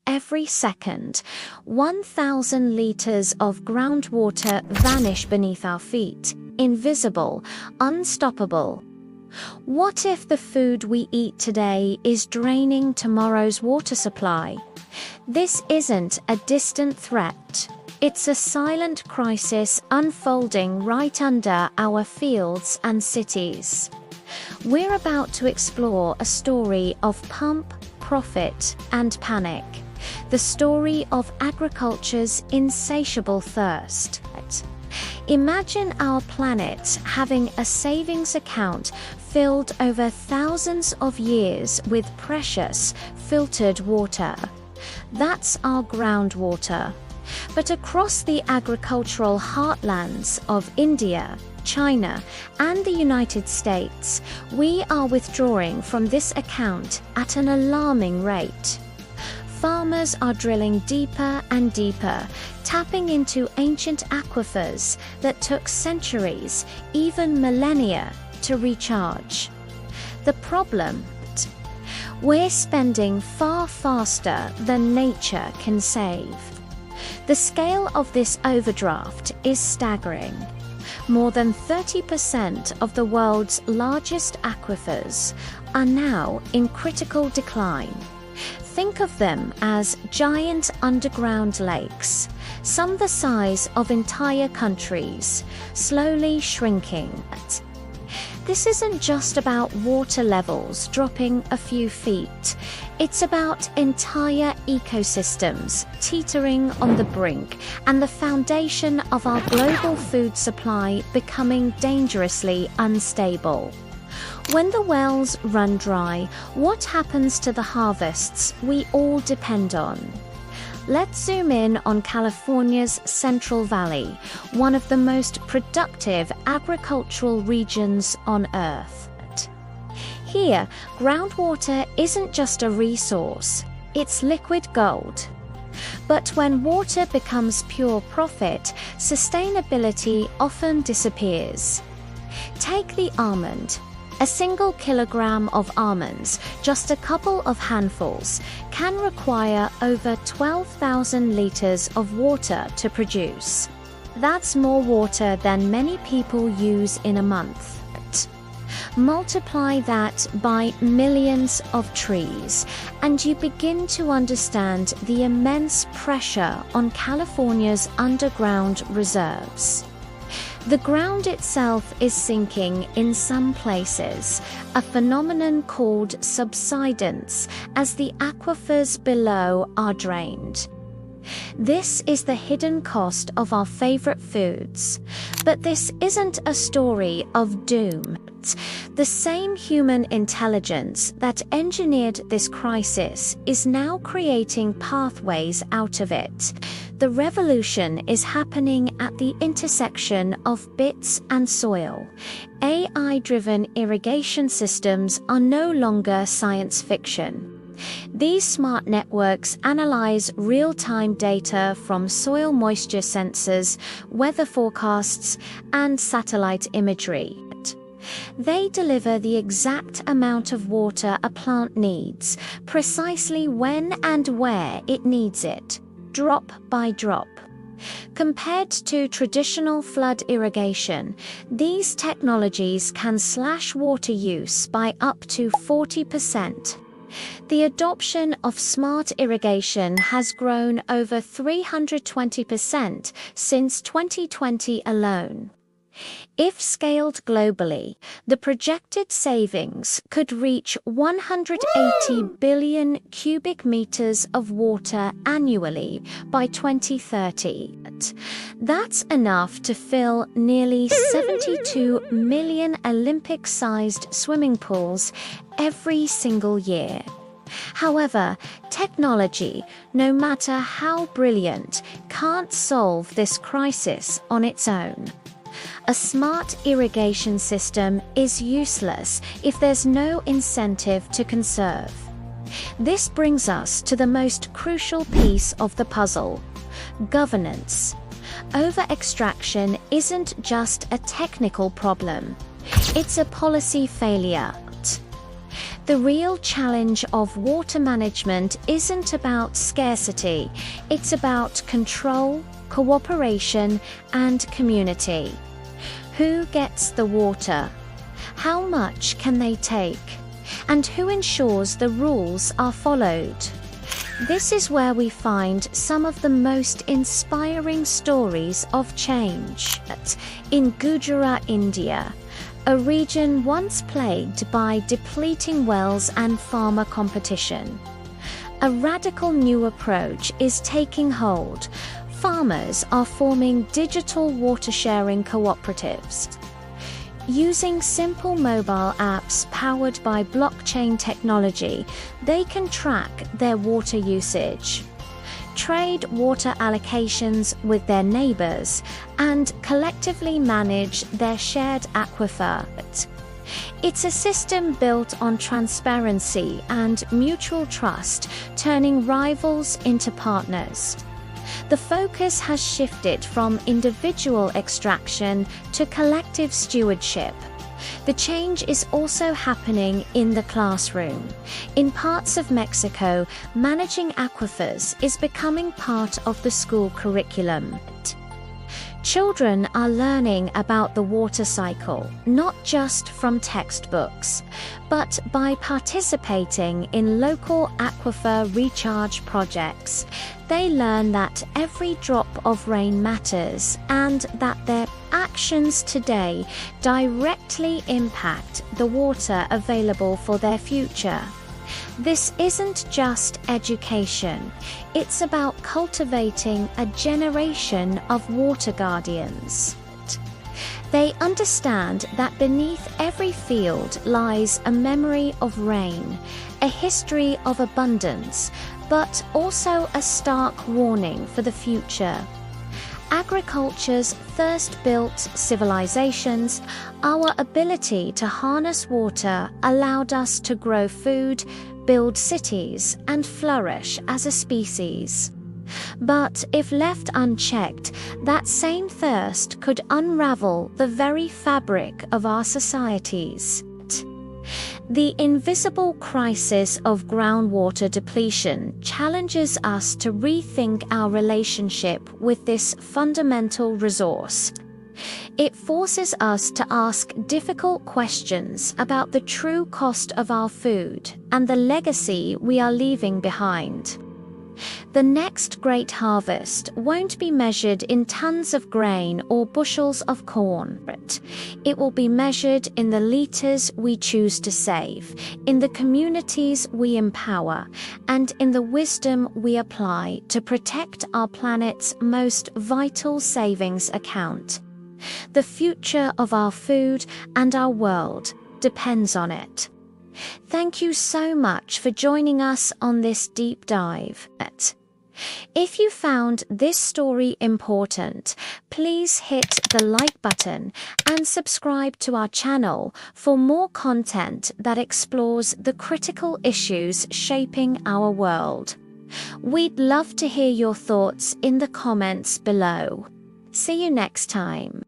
Every second, 1,000 liters of groundwater vanish beneath our feet, invisible, unstoppable. What if the food we eat today is draining tomorrow's water supply? This isn't a distant threat. It's a silent crisis unfolding right under our fields and cities. We're about to explore a story of pump, profit, and panic. The story of agriculture's insatiable thirst. Imagine our planet having a savings account filled over thousands of years with precious, filtered water. That's our groundwater. But across the agricultural heartlands of India, China, and the United States, we are withdrawing from this account at an alarming rate. Farmers are drilling deeper and deeper, tapping into ancient aquifers that took centuries, even millennia, to recharge. The problem? We're spending far faster than nature can save. The scale of this overdraft is staggering. More than 30% of the world's largest aquifers are now in critical decline. Think of them as giant underground lakes, some the size of entire countries, slowly shrinking. This isn't just about water levels dropping a few feet. It's about entire ecosystems teetering on the brink and the foundation of our global food supply becoming dangerously unstable. When the wells run dry, what happens to the harvests we all depend on? Let's zoom in on California's Central Valley, one of the most productive agricultural regions on Earth. Here, groundwater isn't just a resource, it's liquid gold. But when water becomes pure profit, sustainability often disappears. Take the almond. A single kilogram of almonds, just a couple of handfuls, can require over 12,000 liters of water to produce. That's more water than many people use in a month. Multiply that by millions of trees, and you begin to understand the immense pressure on California's underground reserves. The ground itself is sinking in some places, a phenomenon called subsidence, as the aquifers below are drained. This is the hidden cost of our favorite foods. But this isn't a story of doom. The same human intelligence that engineered this crisis is now creating pathways out of it. The revolution is happening at the intersection of bits and soil. AI-driven irrigation systems are no longer science fiction. These smart networks analyze real-time data from soil moisture sensors, weather forecasts, and satellite imagery. They deliver the exact amount of water a plant needs, precisely when and where it needs it, drop by drop. Compared to traditional flood irrigation, these technologies can slash water use by up to 40%. The adoption of smart irrigation has grown over 320% since 2020 alone. If scaled globally, the projected savings could reach 180 billion cubic meters of water annually by 2030. That's enough to fill nearly 72 million Olympic-sized swimming pools every single year. However, technology, no matter how brilliant, can't solve this crisis on its own. A smart irrigation system is useless if there's no incentive to conserve. This brings us to the most crucial piece of the puzzle: governance. Over-extraction isn't just a technical problem, it's a policy failure. The real challenge of water management isn't about scarcity, it's about control, cooperation, and community. Who gets the water? How much can they take? And who ensures the rules are followed? This is where we find some of the most inspiring stories of change. In Gujarat, India, a region once plagued by depleting wells and farmer competition, a radical new approach is taking hold. Farmers are forming digital water-sharing cooperatives. Using simple mobile apps powered by blockchain technology, they can track their water usage, trade water allocations with their neighbors, and collectively manage their shared aquifer. It's a system built on transparency and mutual trust, turning rivals into partners. The focus has shifted from individual extraction to collective stewardship. The change is also happening in the classroom. In parts of Mexico, managing aquifers is becoming part of the school curriculum. Children are learning about the water cycle, not just from textbooks, but by participating in local aquifer recharge projects. They learn that every drop of rain matters and that their actions today directly impact the water available for their future. This isn't just education, it's about cultivating a generation of water guardians. They understand that beneath every field lies a memory of rain, a history of abundance, but also a stark warning for the future. Agriculture's first built civilizations, our ability to harness water allowed us to grow food, build cities, and flourish as a species. But if left unchecked, that same thirst could unravel the very fabric of our societies. The invisible crisis of groundwater depletion challenges us to rethink our relationship with this fundamental resource. It forces us to ask difficult questions about the true cost of our food and the legacy we are leaving behind. The next great harvest won't be measured in tons of grain or bushels of corn. It will be measured in the liters we choose to save, in the communities we empower, and in the wisdom we apply to protect our planet's most vital savings account. The future of our food and our world depends on it. Thank you so much for joining us on this deep dive. If you found this story important, please hit the like button and subscribe to our channel for more content that explores the critical issues shaping our world. We'd love to hear your thoughts in the comments below. See you next time.